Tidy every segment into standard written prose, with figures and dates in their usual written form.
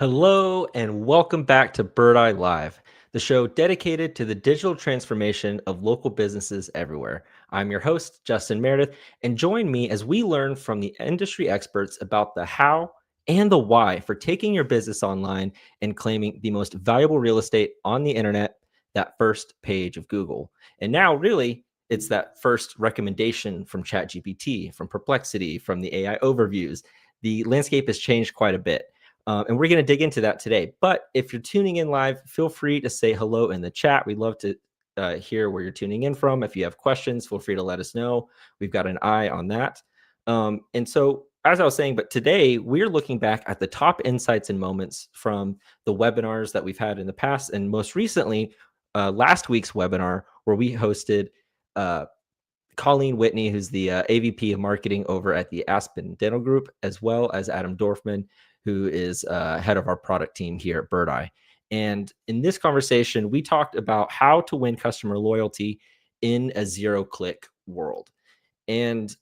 Hello, and welcome back to Birdeye Live, the show dedicated to the digital transformation of local businesses everywhere. I'm your host, Justin Meredith, and join me as we learn from the industry experts about the how and the why for taking your business online and claiming the most valuable real estate on the internet, that first page of Google. And now, really, it's that first recommendation from ChatGPT, from Perplexity, from the AI overviews. The landscape has changed quite a bit. And we're going to dig into that today. But if you're tuning in live, feel free to say hello in the chat. We'd love to hear where you're tuning in from. If you have questions, feel free to let us know. We've got an eye on that. And so, as I was saying, but today we're looking back at the top insights and moments from the webinars that we've had in the past. And most recently, last week's webinar, where we hosted Colleen Whitney, who's the AVP of marketing over at the Aspen Dental Group, as well as Adam Dorfman, who is head of our product team here at Birdeye. And in this conversation, we talked about how to win customer loyalty in a zero-click world. And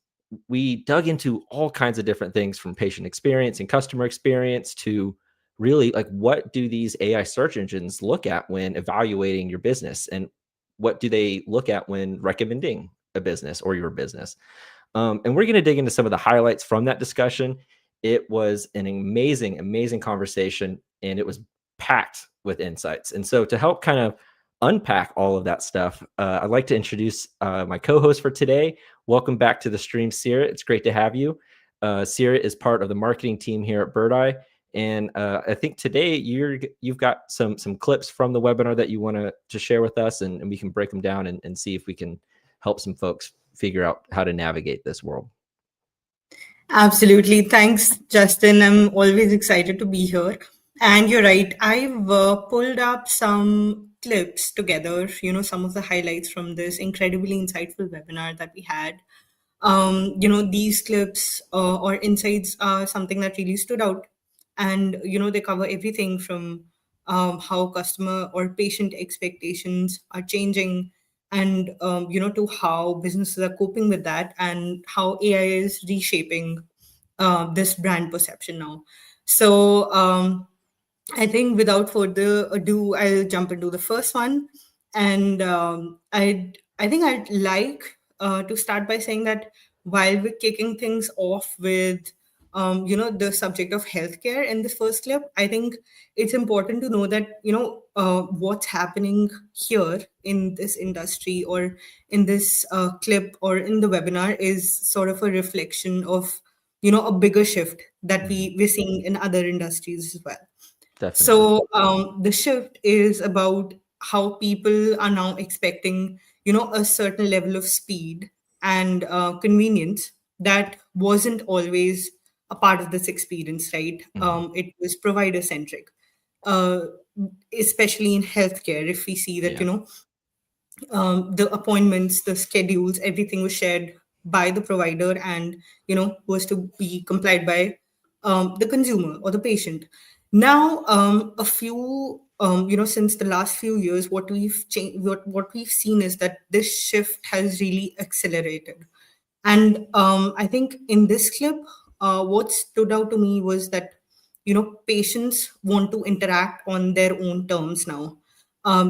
we dug into all kinds of different things, from patient experience and customer experience to really like, what do these AI search engines look at when evaluating your business, and what do they look at when recommending a business or your business. And we're going to dig into some of the highlights from that discussion. It was an amazing, amazing conversation, and it was packed with insights. And so to help kind of unpack all of that stuff, I'd like to introduce my co-host for today. Welcome back to the stream, Sierra. It's great to have you. Sierra is part of the marketing team here at Birdeye. And I think today you've got some clips from the webinar that you want to share with us, and we can break them down and see if we can help some folks figure out how to navigate this world. Absolutely. Thanks, Justin. I'm always excited to be here. And you're right. I've pulled up some clips together, some of the highlights from this incredibly insightful webinar that we had. These clips or insights are something that really stood out. And, they cover everything from how customer or patient expectations are changing, and to how businesses are coping with that, and how AI is reshaping this brand perception now. So I think without further ado, I'll jump into the first one. And I think I'd like to start by saying that while we're kicking things off with the subject of healthcare in this first clip, I think it's important to know that what's happening here in this industry, or in this clip, or in the webinar, is sort of a reflection of a bigger shift that we're seeing in other industries as well. Definitely. So the shift is about how people are now expecting a certain level of speed and convenience that wasn't always a part of this experience, right? It was provider centric, uh, especially in healthcare. If we see that, the appointments, the schedules, everything was shared by the provider, and was to be complied by the consumer or the patient. Now, a few since the last few years, what we've what we've seen is that this shift has really accelerated. And I think in this clip, what stood out to me was that patients want to interact on their own terms now.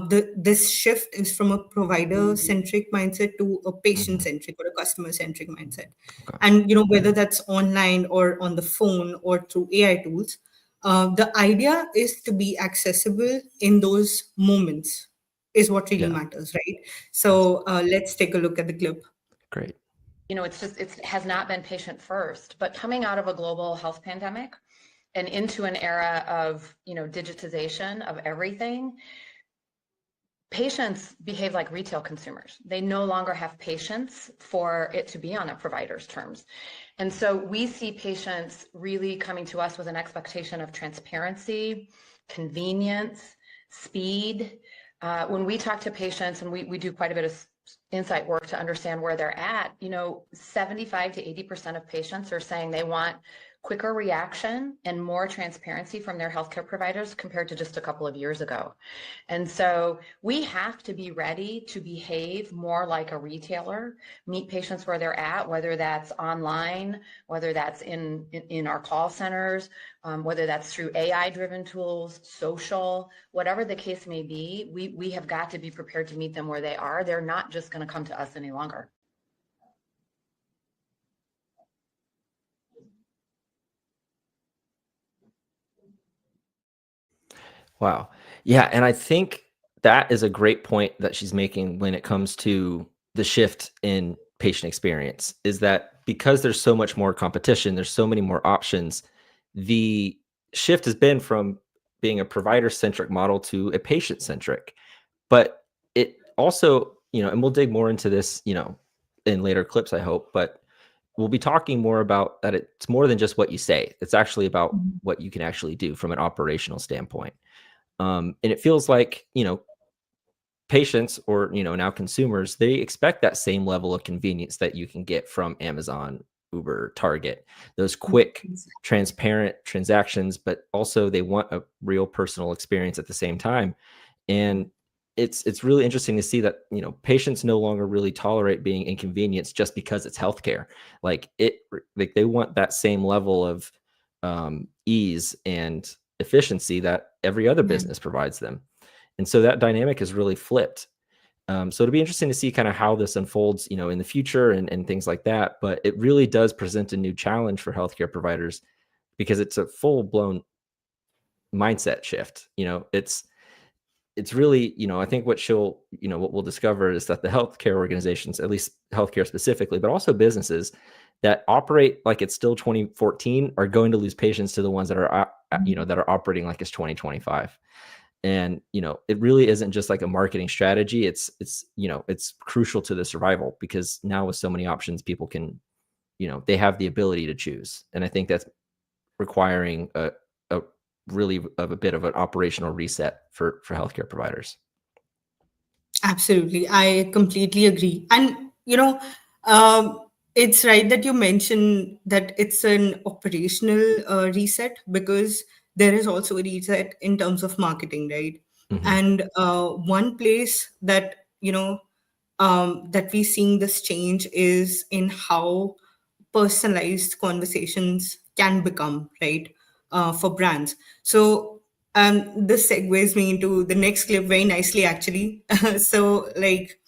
This shift is from a provider-centric mindset to a patient-centric or a customer-centric mindset. Okay. And whether that's online or on the phone or through AI tools, the idea is to be accessible in those moments is what really matters, right? So let's take a look at the clip. Great. It has not been patient first, but coming out of a global health pandemic and into an era of, digitization of everything, patients behave like retail consumers. They no longer have patience for it to be on a provider's terms. And so we see patients really coming to us with an expectation of transparency, convenience, speed. When we talk to patients, and we do quite a bit of insight work to understand where they're at, 75 to 80% of patients are saying they want quicker reaction and more transparency from their healthcare providers compared to just a couple of years ago. And so we have to be ready to behave more like a retailer, meet patients where they're at, whether that's online, whether that's in our call centers, whether that's through AI-driven tools, social, whatever the case may be, we have got to be prepared to meet them where they are. They're not just going to come to us any longer. Wow. Yeah, and I think that is a great point that she's making when it comes to the shift in patient experience, is that because there's so much more competition, there's so many more options, the shift has been from being a provider-centric model to a patient-centric. But it also, and we'll dig more into this, in later clips, I hope, but we'll be talking more about that it's more than just what you say. It's actually about what you can actually do from an operational standpoint. And it feels like, patients or, now consumers, they expect that same level of convenience that you can get from Amazon, Uber, Target, those quick, transparent transactions, but also they want a real personal experience at the same time. And it's really interesting to see that, patients no longer really tolerate being inconvenienced just because it's healthcare. Like they want that same level of ease and efficiency that every other business provides them. And so that dynamic is really flipped. So it'll be interesting to see kind of how this unfolds, in the future and things like that. But it really does present a new challenge for healthcare providers because it's a full blown mindset shift. It's really, I think what what we'll discover is that the healthcare organizations, at least healthcare specifically, but also businesses that operate like it's still 2014 are going to lose patients to the ones that are, that are operating like it's 2025. And, it really isn't just like a marketing strategy. It's crucial to the survival because now with so many options, people can, they have the ability to choose. And I think that's requiring a really of a bit of an operational reset for healthcare providers. Absolutely. I completely agree. And, um, it's right that you mentioned that it's an operational reset because there is also a reset in terms of marketing, right? Mhm. And one place that, that we're seeing this change is in how personalized conversations can become, right, for brands. So this segues me into the next clip very nicely, actually. So, like,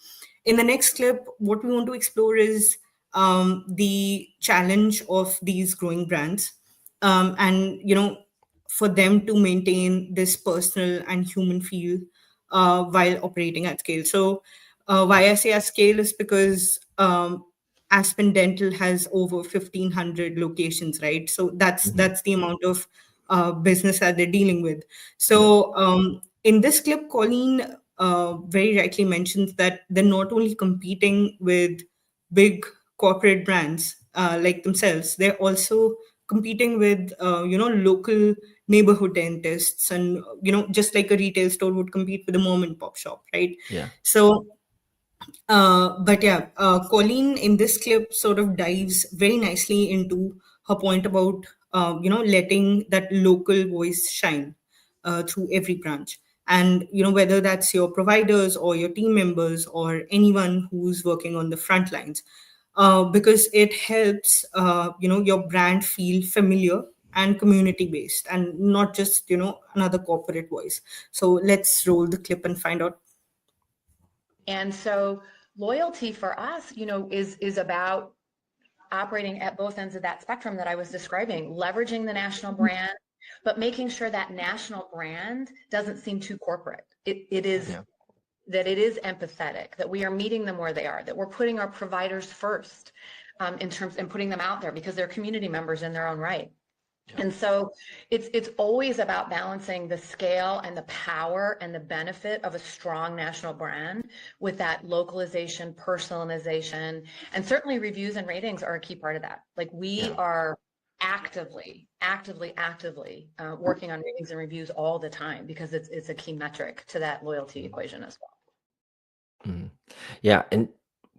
in the next clip, what we want to explore is the challenge of these growing brands, and for them to maintain this personal and human feel while operating at scale. So, why I say at scale is because Aspen Dental has over 1,500 locations, right? So Mhm. that's the amount of business that they're dealing with. Yeah. So in this clip, Colleen very rightly mentions that they're not only competing with big corporate brands like themselves, they're also competing with local neighborhood dentists, and just like a retail store would compete with a mom and pop shop, right? Yeah. So but yeah, Colleen in this clip sort of dives very nicely into her point about letting that local voice shine through every branch, and whether that's your providers or your team members or anyone who's working on the front lines, because it helps your brand feel familiar and community based and not just another corporate voice. So let's roll the clip and find out. And so loyalty for us, is about operating at both ends of that spectrum that I was describing, leveraging the national brand, but making sure that national brand doesn't seem too corporate. It is Yeah. that it is empathetic, that we are meeting them where they are, that we're putting our providers first in terms and putting them out there because they're community members in their own right. And so it's always about balancing the scale and the power and the benefit of a strong national brand with that localization, personalization, and certainly reviews and ratings are a key part of that. Like we are actively working on ratings and reviews all the time because it's a key metric to that loyalty equation as well. Mhm. Yeah, and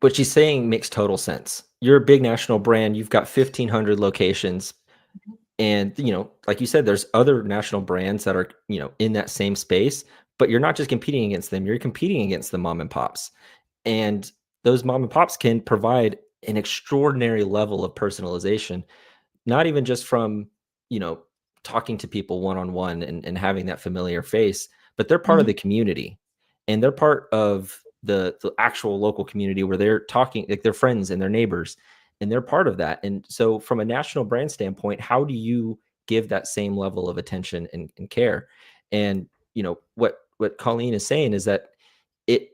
what she's saying makes total sense. You're a big national brand. You've got 1,500 locations. And, like you said, there's other national brands that are, in that same space, but you're not just competing against them, you're competing against the mom and pops. And those mom and pops can provide an extraordinary level of personalization, not even just from, you know, talking to people one-on-one and having that familiar face, but they're part of the Mhm. community, and they're part of the actual local community where they're talking, like, their friends and their neighbors, and they're part of that. And so from a national brand standpoint, how do you give that same level of attention and care? And what Colleen is saying is that it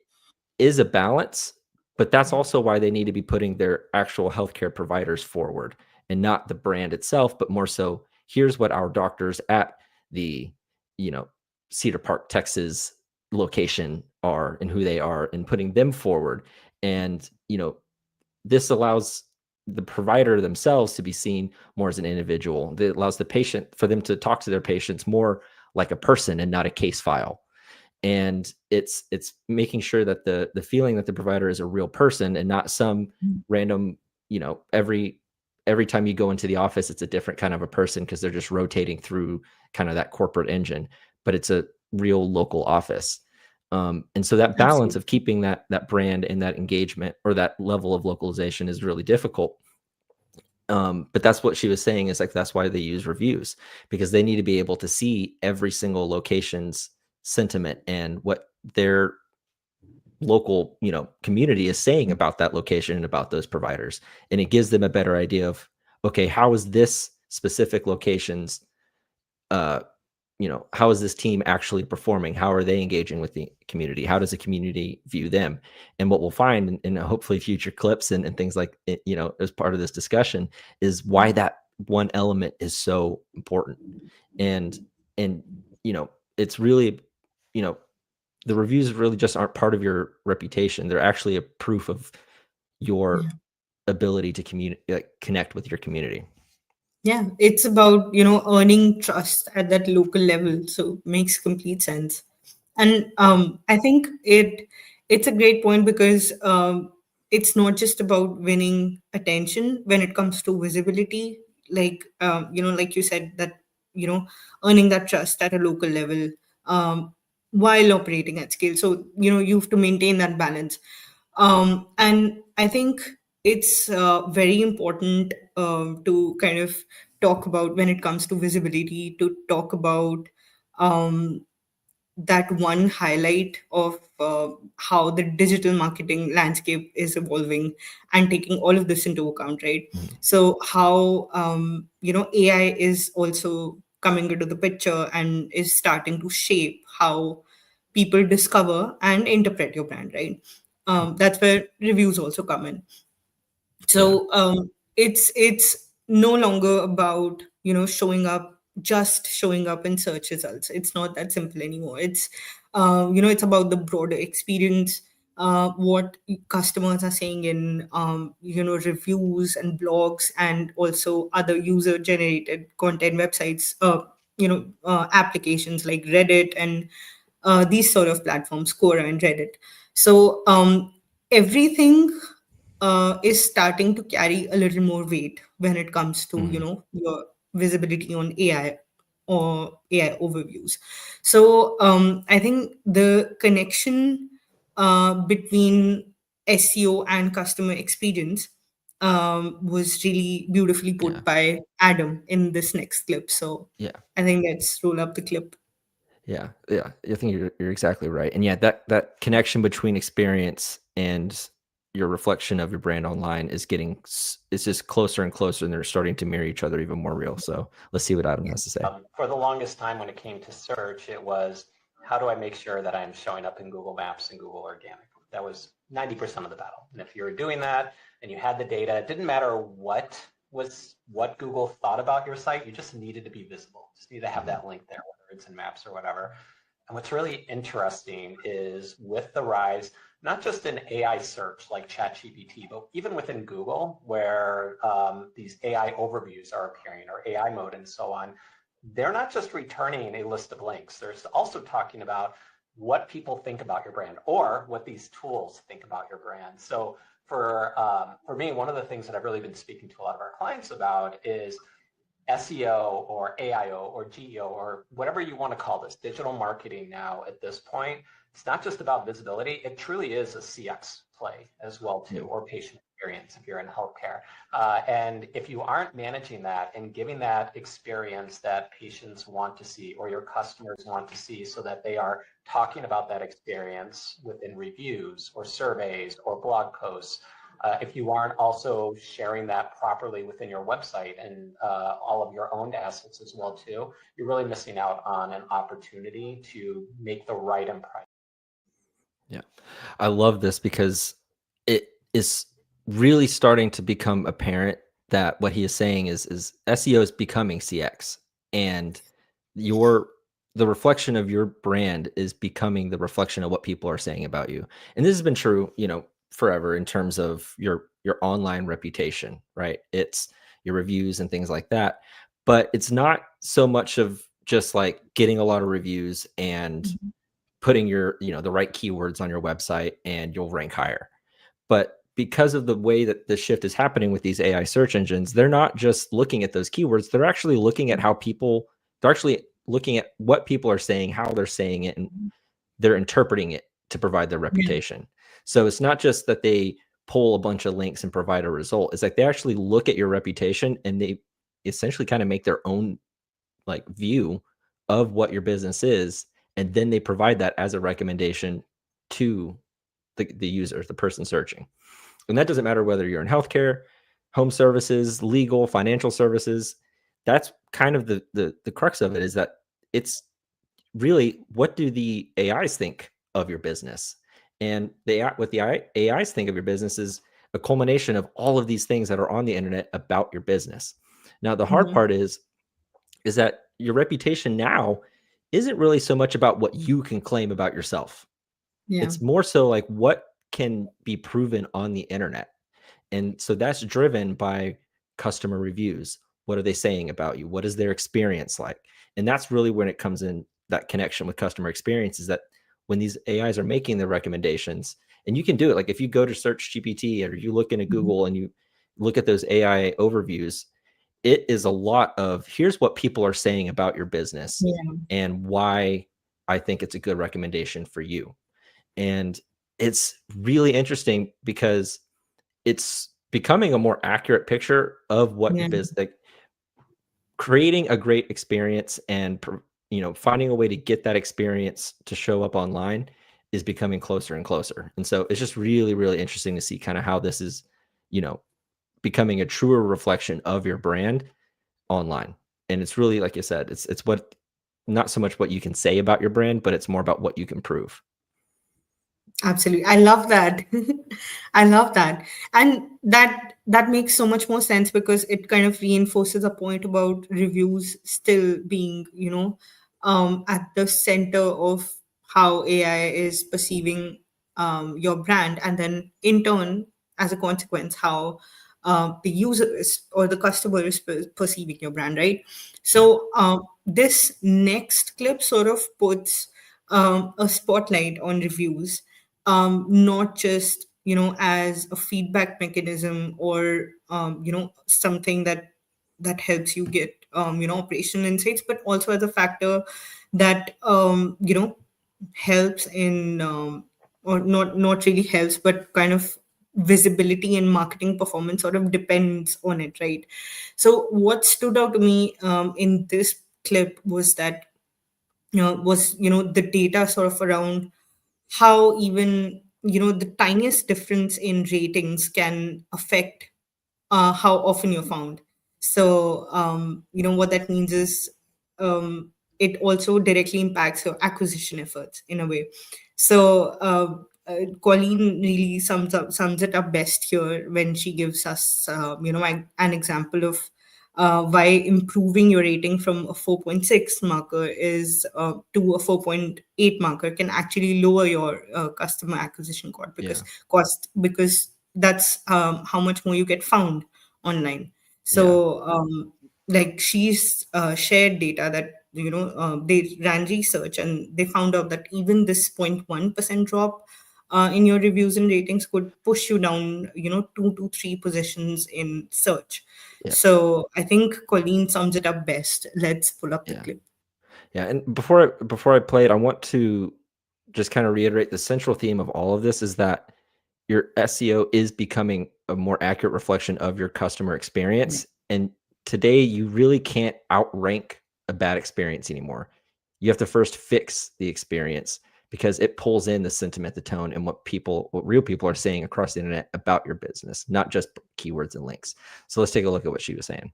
is a balance, but that's also why they need to be putting their actual healthcare providers forward and not the brand itself, but more so, here's what our doctors at the, you know, Cedar Park, Texas location are and who they are, and putting them forward. And, this allows the provider themselves to be seen more as an individual. It allows the patient for them to talk to their patients more like a person and not a case file. And it's making sure that the feeling that the provider is a real person and not some Mhm. random, every time you go into the office, it's a different kind of a person because they're just rotating through kind of that corporate engine, but it's a real local office. And so that balance of Absolutely. keeping that brand and that engagement or that level of localization is really difficult. But that's what she was saying, is like, that's why they use reviews, because they need to be able to see every single location's sentiment and what their local, community is saying about that location and about those providers. And it gives them a better idea of, okay, how is this specific location's, uh, how is this team actually performing? How are they engaging with the community? How does the community view them? And what we'll find in hopefully future clips and things like it, as part of this discussion, is why that one element is so important. And and it's really, you know, the reviews really just aren't part of your reputation. They're actually a proof of your Yeah. ability to connect with your community. Yeah, it's about, earning trust at that local level. So makes complete sense. And I think it's a great point because it's not just about winning attention when it comes to visibility. Like like you said, that you know, earning that trust at a local level um, while operating at scale. So you have to maintain that balance. And I think it's very important to kind of talk about when it comes to visibility, to talk about um, that one highlight of how the digital marketing landscape is evolving and taking all of this into account, right? Mhm. So how AI is also coming into the picture and is starting to shape how people discover and interpret your brand, right? That's where reviews also come in. Yeah. So it's no longer about just showing up in search results. It's not that simple anymore. It's about the broader experience, what customers are saying in reviews and blogs, and also other user generated content websites, applications like Reddit and these sort of platforms, Quora and Reddit. So everything is starting to carry a little more weight when it comes to Mhm. your visibility on AI or AI overviews. So I think the connection between SEO and customer experience was really beautifully Yeah. put by Adam in this next clip. So Yeah. I think let's roll up the clip. Yeah, yeah. I think you're exactly right. And yeah, that connection between experience and your reflection of your brand online is it's just closer and closer, and they're starting to mirror each other even more real. So let's see what Adam has to say. For the longest time when it came to search, it was how do I make sure that I'm showing up in Google Maps and Google Organic? That was 90% of the battle. And if you were doing that and you had the data, it didn't matter what Google thought about your site, you just needed to be visible. Just need to have that link there, whether it's in Maps or whatever. And what's really interesting is with the rise, not just in AI search like ChatGPT, but even within Google, where these AI overviews are appearing, or AI mode and so on, they're not just returning a list of links. They're also talking about what people think about your brand or what these tools think about your brand. So for me, one of the things that I've really been speaking to a lot of our clients about is SEO or AIO or GEO or whatever you want to call this, digital marketing now at this point, it's not just about visibility. It truly is a CX play as well too, or patient experience if you're in healthcare. And if you aren't managing that and giving that experience that patients want to see or your customers want to see so that they are talking about that experience within reviews or surveys or blog posts, if you aren't also sharing that properly within your website and all of your owned assets as well too, you're really missing out on an opportunity to make the right impression. Yeah. I love this because it is really starting to become apparent that what he is saying is SEO is becoming CX, and the reflection of your brand is becoming the reflection of what people are saying about you. And this has been true, forever in terms of your online reputation, right? It's your reviews and things like that. But it's not so much of just like getting a lot of reviews and putting your, the right keywords on your website and you'll rank higher. But because of the way that the shift is happening with these AI search engines, they're not just looking at those keywords, they're actually looking at they're actually looking at what people are saying, how they're saying it, and they're interpreting it to provide their reputation. So it's not just that they pull a bunch of links and provide a result. It's like they actually look at your reputation and they essentially kind of make their own like view of what your business is, and then they provide that as a recommendation to the user, the person searching. And that doesn't matter whether you're in healthcare, home services, legal, financial services. That's kind of the crux of it, is that it's really, what do the AIs think of your business? And what the AIs think of your business is a culmination of all of these things that are on the internet about your business. Now, the hard part is that your reputation now isn't really so much about what you can claim about yourself. It's more so like what can be proven on the internet. And so that's driven by customer reviews. What are they saying about you? What is their experience like? And that's really when it comes in, that connection with customer experience, is that when these AIs are making their recommendations, and you can do it, like if you go to Search GPT or you look into Google and you look at those AI overviews, it is a lot of, here's what people are saying about your business and why I think it's a good recommendation for you. And it's really interesting because it's becoming a more accurate picture of what your business, like creating a great experience and finding a way to get that experience to show up online is becoming closer and closer. And so it's just really, really interesting to see kind of how this is, becoming a truer reflection of your brand online. And it's really, like you said, it's what, not so much what you can say about your brand, but it's more about what you can prove. Absolutely. I love that. I love that. And that makes so much more sense because it kind of reinforces a point about reviews still being, at the center of how AI is perceiving your brand. And then in turn, as a consequence, how the user is or the customer is perceiving your brand, right? So this next clip sort of puts a spotlight on reviews, not just as a feedback mechanism or something that helps you get operational insights, but also as a factor that helps in or not really helps, but kind of visibility and marketing performance sort of depends on it, right? So what stood out to me in this clip was that the data sort of around how even the tiniest difference in ratings can affect how often you're found. So what that means is it also directly impacts your acquisition efforts in a way. So Colleen really sums it up best here when she gives us an example of why improving your rating from a 4.6 marker is to a 4.8 marker can actually lower your customer acquisition because that's how much more you get found online. So like she's shared data that they ran research and they found out that even this 0.1% drop in your reviews and ratings could push you down, 2 to 3 positions in search. Yeah. So I think Colleen sums it up best. Let's pull up the Yeah. clip. Yeah. And before I play it, I want to just kind of reiterate the central theme of all of this is that your SEO is becoming a more accurate reflection of your customer experience. And today you really can't outrank a bad experience anymore. You have to first fix the experience because it pulls in the sentiment, the tone, and what real people are saying across the internet about your business, not just keywords and links. So let's take a look at what she was saying.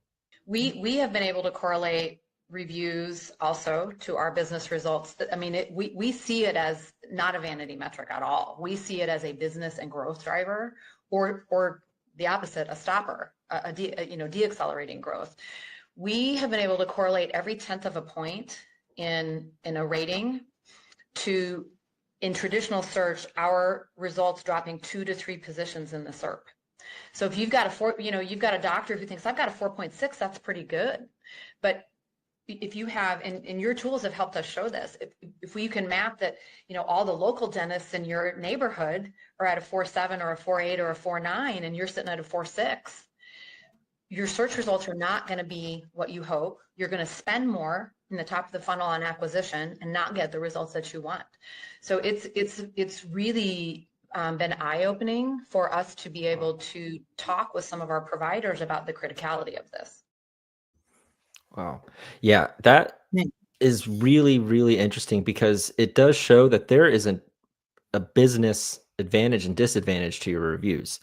We have been able to correlate reviews also to our business results. I mean, we see it as not a vanity metric at all. We see it as a business and growth driver, or the opposite, a stopper, deaccelerating growth. We have been able to correlate every 1/10 of a point in a rating to, in traditional search, our results dropping 2 to 3 positions in the SERP. So if you've got you've got a doctor who thinks I've got a 4.6, that's pretty good. But if you have, and your tools have helped us show this, if we can map that, all the local dentists in your neighborhood are at a 4.7 or a 4.8 or a 4.9, and you're sitting at a 4.6, your search results are not going to be what you hope. You're going to spend more in the top of the funnel on acquisition and not get the results that you want. So it's really been eye-opening for us to be able to talk with some of our providers about the criticality of this. Wow. Yeah, that is really, really interesting because it does show that there isn't a business advantage and disadvantage to your reviews.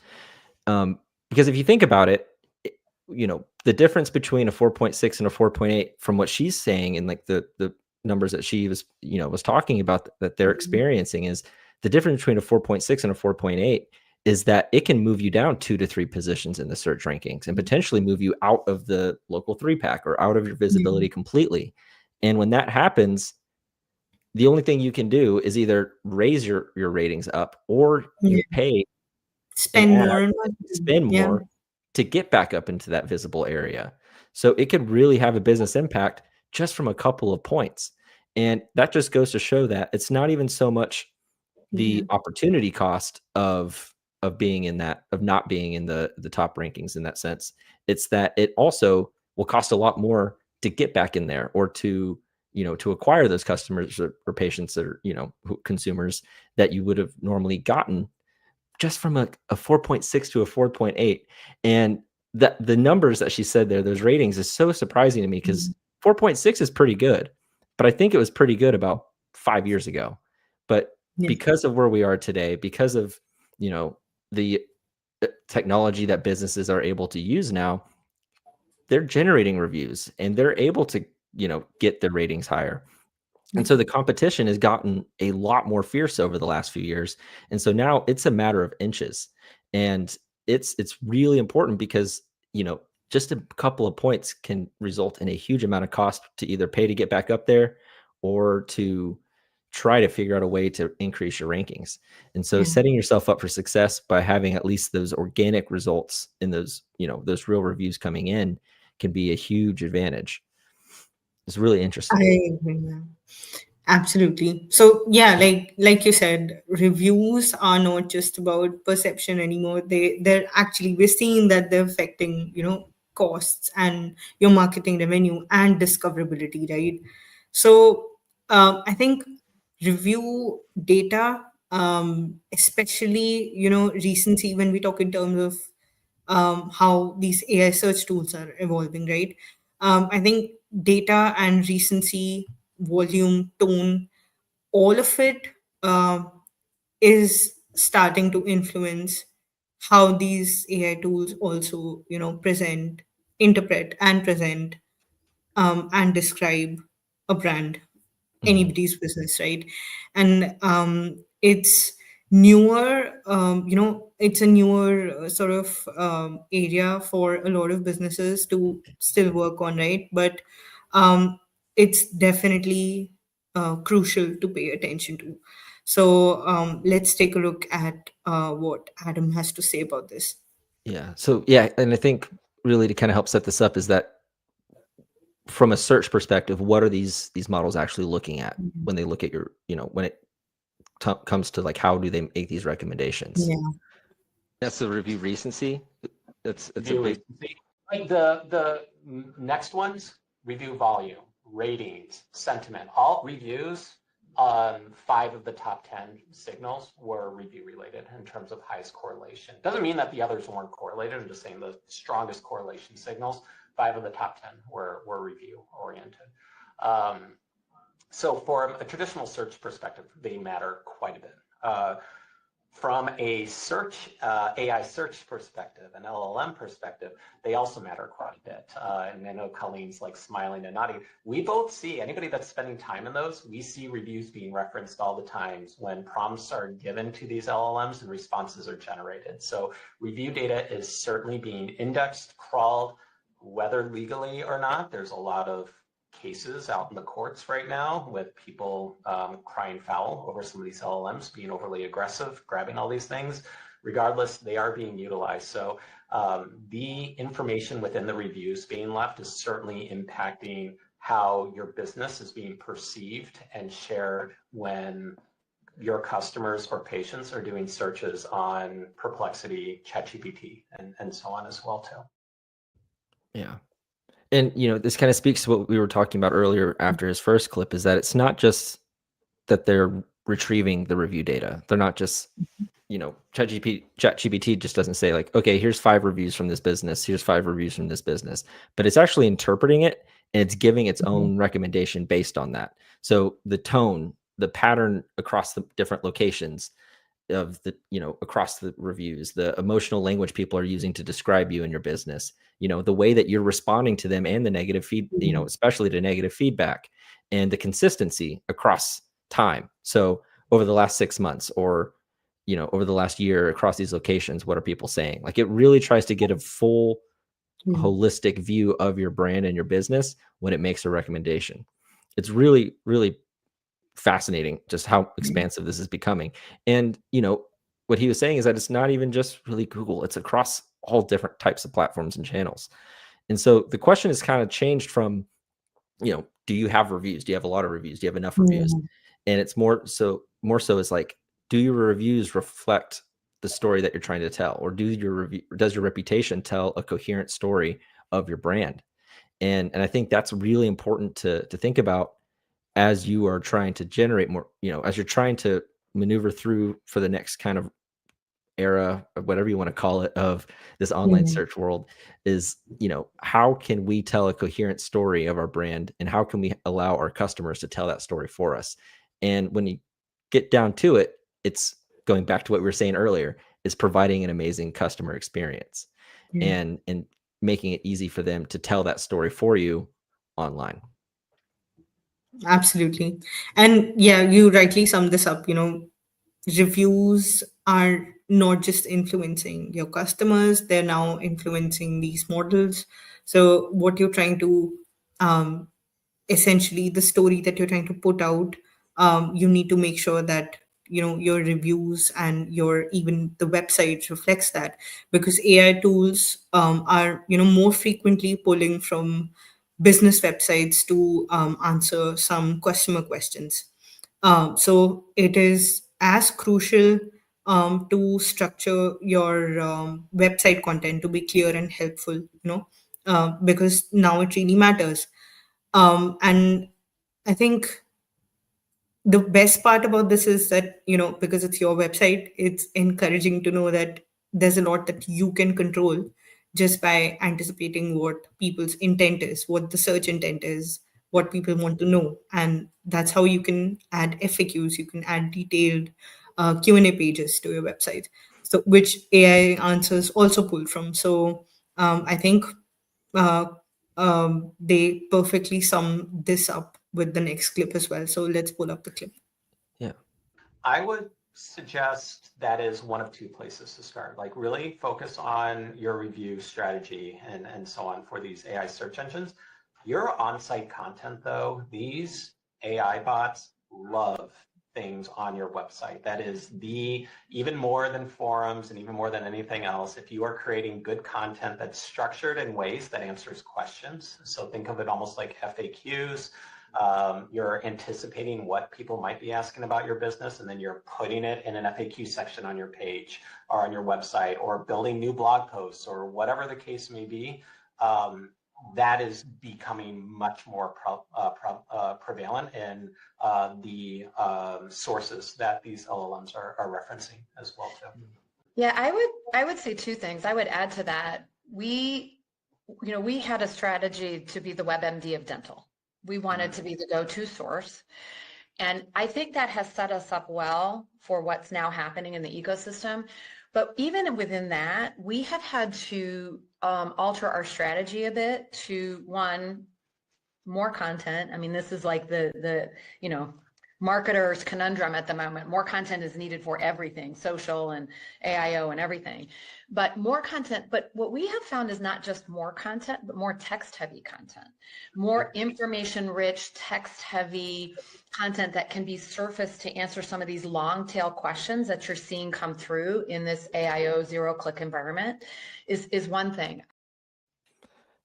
Because if you think about it, the difference between a 4.6 and a 4.8 from what she's saying and like the numbers that she was talking about that they're experiencing is the difference between a 4.6 and a 4.8 is that it can move you down 2 to 3 positions in the search rankings and potentially move you out of the local 3-pack or out of your visibility completely. And when that happens, the only thing you can do is either raise your ratings up or you spend more to get back up into that visible area. So it could really have a business impact just from a couple of points. And that just goes to show that it's not even so much the opportunity cost of not being in the top rankings in that sense. It's that it also will cost a lot more to get back in there or to acquire those customers or patients or consumers that you would have normally gotten just from a 4.6 to a 4.8. And the numbers that she said there, those ratings, is so surprising to me because 4.6 is pretty good, but I think it was pretty good about 5 years ago. But because of where we are today, because of the technology that businesses are able to use now, they're generating reviews and they're able to get their ratings higher. And so the competition has gotten a lot more fierce over the last few years. And so now it's a matter of inches. And it's really important because, just a couple of points can result in a huge amount of cost to either pay to get back up there or to try to figure out a way to increase your rankings. And so setting yourself up for success by having at least those organic results in those real reviews coming in can be a huge advantage. It's really interesting. I agree. Yeah. Absolutely. So yeah, like you said, reviews are not just about perception anymore. They're actually, we're seeing that they're affecting, costs and your marketing revenue and discoverability, right? So I think review data, especially, recency, when we talk in terms of how these AI search tools are evolving, right? I think data and recency, volume, tone, all of it is starting to influence how these AI tools also, interpret and present and describe a brand, anybody's business, right? And it's newer, it's a newer sort of area for a lot of businesses to still work on, right? But it's definitely crucial to pay attention to. So let's take a look at what Adam has to say about this. Yeah. So yeah, and I think really to kind of help set this up is that from a search perspective, what are these models actually looking at when they look at your, when it comes to like how do they make these recommendations. Yeah. That's the review recency. It's a Review big recency. Like the next ones, review volume, ratings, sentiment, all reviews. 5 of the top 10 signals were review related in terms of highest correlation. Doesn't mean that the others weren't correlated. I'm just saying the strongest correlation signals, 5 of the top 10 were review oriented. So from a traditional search perspective, they matter quite a bit. From a search, AI search perspective, an LLM perspective, they also matter quite a bit. And I know Colleen's like smiling and nodding. We both see, anybody that's spending time in those, we see reviews being referenced all the times when prompts are given to these LLMs and responses are generated. So review data is certainly being indexed, crawled, whether legally or not. There's a lot of cases out in the courts right now with people crying foul over some of these LLMs being overly aggressive, grabbing all these things. Regardless, they are being utilized. So the information within the reviews being left is certainly impacting how your business is being perceived and shared when your customers or patients are doing searches on Perplexity, ChatGPT, and so on as well too. Yeah. And, this kind of speaks to what we were talking about earlier after his first clip, is that it's not just that they're retrieving the review data. They're not just, ChatGPT just doesn't say like, okay, here's 5 reviews from this business. Here's 5 reviews from this business, but it's actually interpreting it and it's giving its own recommendation based on that. So the tone, the pattern across the different locations of the, across the reviews, the emotional language people are using to describe you and your business, the way that you're responding to them and the negative feed, especially to negative feedback, and the consistency across time. So over the last 6 months or, over the last year across these locations, what are people saying? Like it really tries to get a full holistic view of your brand and your business when it makes a recommendation. It's really, really fascinating just how expansive this is becoming. And what he was saying is that it's not even just really Google, it's across all different types of platforms and channels. And so the question has kind of changed from, do you have reviews? Do you have a lot of reviews? Do you have enough reviews? And it's more so is like, do your reviews reflect the story that you're trying to tell, or does your reputation tell a coherent story of your brand? And I think that's really important to think about as you are trying to generate more, as you're trying to maneuver through for the next kind of era, or whatever you want to call it, of this online search world, is, how can we tell a coherent story of our brand, and how can we allow our customers to tell that story for us? And when you get down to it, it's going back to what we were saying earlier, is providing an amazing customer experience and making it easy for them to tell that story for you online. Absolutely. And yeah, you rightly summed this up. Reviews are not just influencing your customers, they're now influencing these models. So what you're trying to essentially, the story that you're trying to put out, you need to make sure that your reviews and your even the website reflects that, because AI tools are more frequently pulling from business websites to answer some customer questions. So it is as crucial to structure your website content to be clear and helpful, because now it really matters. And I think the best part about this is that, because it's your website, it's encouraging to know that there's a lot that you can control just by anticipating what people's intent is, what the search intent is, what people want to know. And that's how you can add FAQs, you can add detailed Q&A pages to your website, so which AI answers also pull from. So I think uh, they perfectly sum this up with the next clip as well. So let's pull up the clip. Yeah. I would suggest that is one of 2 places to start. Like really focus on your review strategy and so on for these AI search engines. Your on-site content though, these AI bots love things on your website. That is even more than forums and even more than anything else, if you are creating good content that's structured in ways that answers questions. So think of it almost like FAQs. You're anticipating what people might be asking about your business, and then you're putting it in an FAQ section on your page or on your website, or building new blog posts, or whatever the case may be. That is becoming much more prevalent in the sources that these LLMs are referencing as well too. Yeah, I would say two things. I would add to that. We had a strategy to be the WebMD of dental. We wanted to be the go-to source. And I think that has set us up well for what's now happening in the ecosystem. But even within that, we have had to alter our strategy a bit to, one, more content. I mean, this is like the marketer's conundrum at the moment. More content is needed for everything, social and AIO and everything, but more content. But what we have found is not just more content, but more text-heavy content, more information-rich, text-heavy content that can be surfaced to answer some of these long-tail questions that you're seeing come through in this AIO zero-click environment is one thing.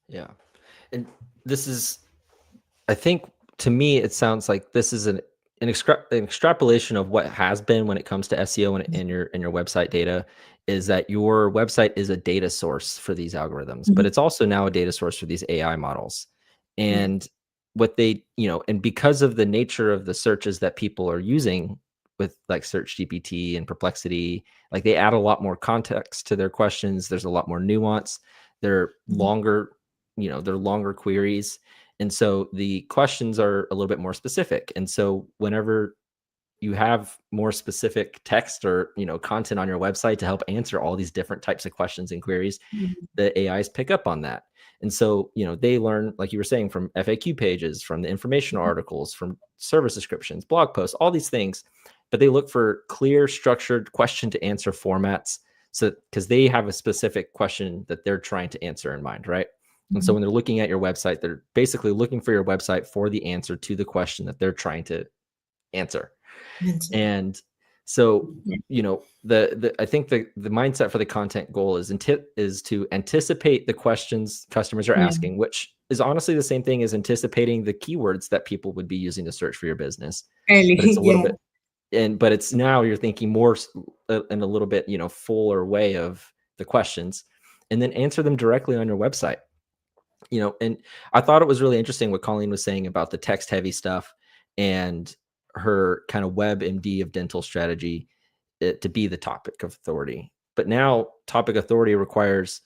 Yeah. And this is, I think, to me, it sounds like this is an extrapolation of what has been when it comes to SEO and in your website data, is that your website is a data source for these algorithms, but it's also now a data source for these AI models. And what they, and because of the nature of the searches that people are using with like Search GPT and Perplexity, like they add a lot more context to their questions. There's a lot more nuance. They're longer, they're longer queries. And so the questions are a little bit more specific. And so whenever you have more specific text or, content on your website to help answer all these different types of questions and queries, the AIs pick up on that. And so, they learn, like you were saying, from FAQ pages, from the informational articles, from service descriptions, blog posts, all these things, but they look for clear, structured question to answer formats. So, because they have a specific question that they're trying to answer in mind, right? And so when they're looking at your website, they're basically looking for your website for the answer to the question that they're trying to answer. And so, I think the mindset for the content goal is to anticipate the questions customers are asking, which is honestly the same thing as anticipating the keywords that people would be using to search for your business. Really? But it's a little bit, but it's now you're thinking more in a little bit, fuller way of the questions, and then answer them directly on your website. And I thought it was really interesting what Colleen was saying about the text heavy stuff and her kind of WebMD of dental strategy to be the topic of authority. But now topic authority requires,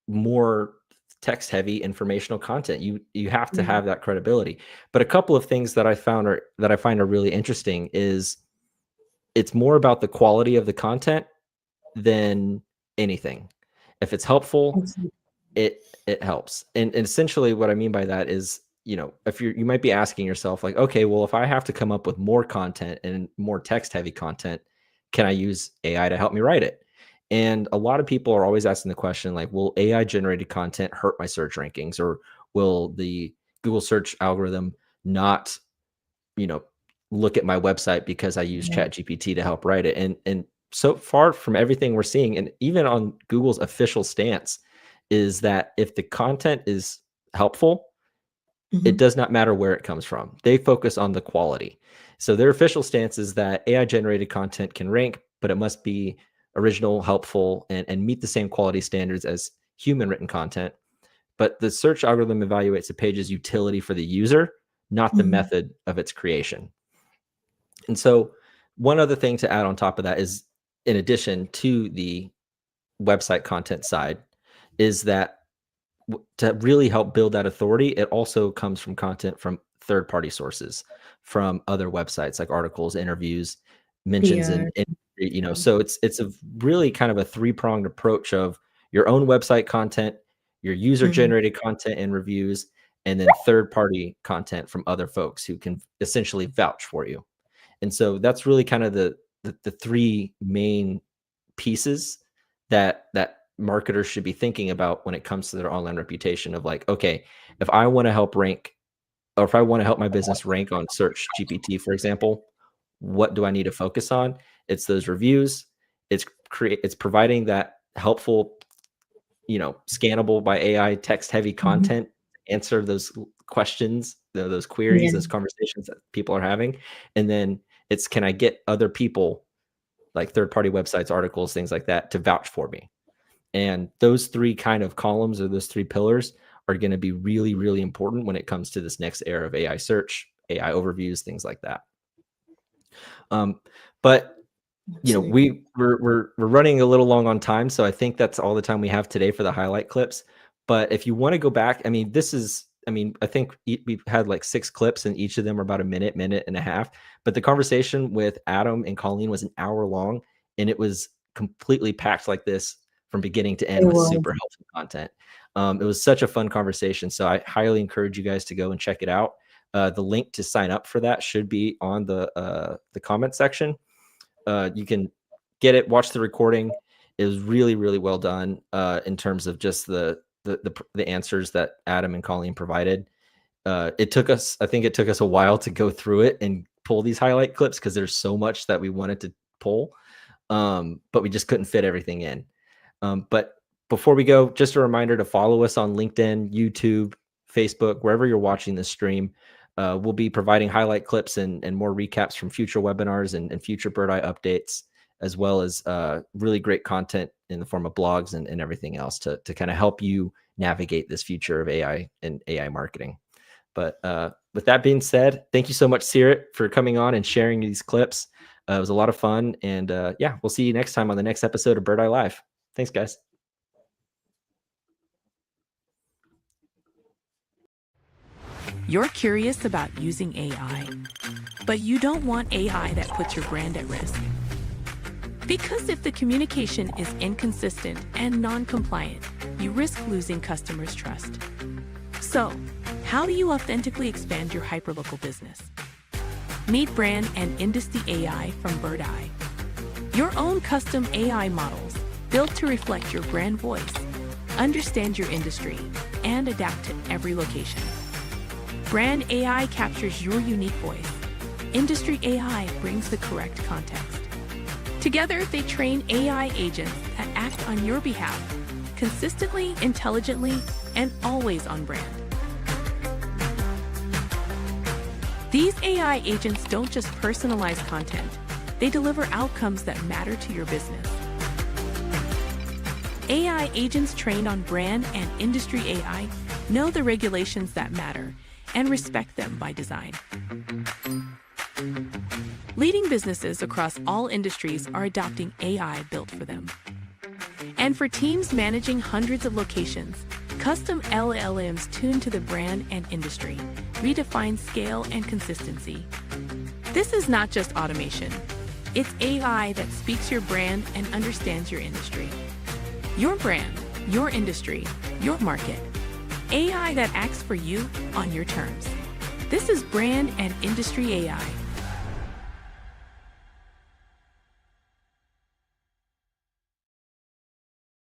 more text heavy informational content. You have to have that credibility. But a couple of things that I find are really interesting is it's more about the quality of the content than anything. If it's helpful, it helps. And essentially what I mean by that is, if you might be asking yourself like, okay, well, if I have to come up with more content and more text heavy content, can I use AI to help me write it? And a lot of people are always asking the question like, will AI generated content hurt my search rankings, or will the Google search algorithm not, look at my website because I use ChatGPT to help write it? And so far from everything we're seeing, and even on Google's official stance, is that if the content is helpful, it does not matter where it comes from. They focus on the quality. So their official stance is that AI generated content can rank, but it must be original, helpful, and meet the same quality standards as human written content. But the search algorithm evaluates a page's utility for the user, not the method of its creation. And so one other thing to add on top of that is, in addition to the website content side, is that to really help build that authority, it also comes from content from third-party sources, from other websites like articles, interviews, mentions, and so it's a really kind of a three-pronged approach of your own website content, your user-generated content and reviews, and then third-party content from other folks who can essentially vouch for you. And so that's really kind of the three main pieces that marketers should be thinking about when it comes to their online reputation of like, okay, if I want to help rank, or if I want to help my business rank on Search GPT, for example, what do I need to focus on? It's those reviews. It's providing that helpful, scannable by AI text heavy content, answer those questions those queries, Yeah. those conversations that people are having. And then it's, can I get other people, like third-party websites, articles, things like that, to vouch for me? And those three kind of columns, or those three pillars, are going to be really, really important when it comes to this next era of AI search, AI overviews, things like that. But we're running a little long on time, so I think that's all the time we have today for the highlight clips. But if you want to go back, I mean, I think we've had like 6 clips, and each of them are about a minute and a half. But the conversation with Adam and Colleen was an hour long, and it was completely packed like this from beginning to end with super helpful content. It was such a fun conversation, so I highly encourage you guys to go and check it out. The link to sign up for that should be on the comment section. You can get it, watch the recording. It was really, really well done in terms of just the answers that Adam and Colleen provided. I think it took us a while to go through it and pull these highlight clips, because there's so much that we wanted to pull, but we just couldn't fit everything in. But before we go, just a reminder to follow us on LinkedIn, YouTube, Facebook, wherever you're watching this stream. We'll be providing highlight clips and more recaps from future webinars and future Birdeye updates, as well as really great content in the form of blogs and everything else to kind of help you navigate this future of AI and AI marketing. But with that being said, thank you so much, Sirit, for coming on and sharing these clips. It was a lot of fun. And yeah, we'll see you next time on the next episode of Birdeye Live. Thanks, guys. You're curious about using AI, but you don't want AI that puts your brand at risk. Because if the communication is inconsistent and non-compliant, you risk losing customers' trust. So, how do you authentically expand your hyperlocal business? Meet brand and industry AI from Birdeye. Your own custom AI models built to reflect your brand voice, understand your industry, and adapt to every location. Brand AI captures your unique voice. Industry AI brings the correct context. Together, they train AI agents that act on your behalf, consistently, intelligently, and always on brand. These AI agents don't just personalize content, they deliver outcomes that matter to your business. AI agents trained on brand and industry AI know the regulations that matter and respect them by design. Leading businesses across all industries are adopting AI built for them. And for teams managing hundreds of locations, custom LLMs tuned to the brand and industry redefine scale and consistency. This is not just automation. It's AI that speaks your brand and understands your industry. Your brand, your industry, your market. AI that acts for you on your terms. This is Brand and Industry AI.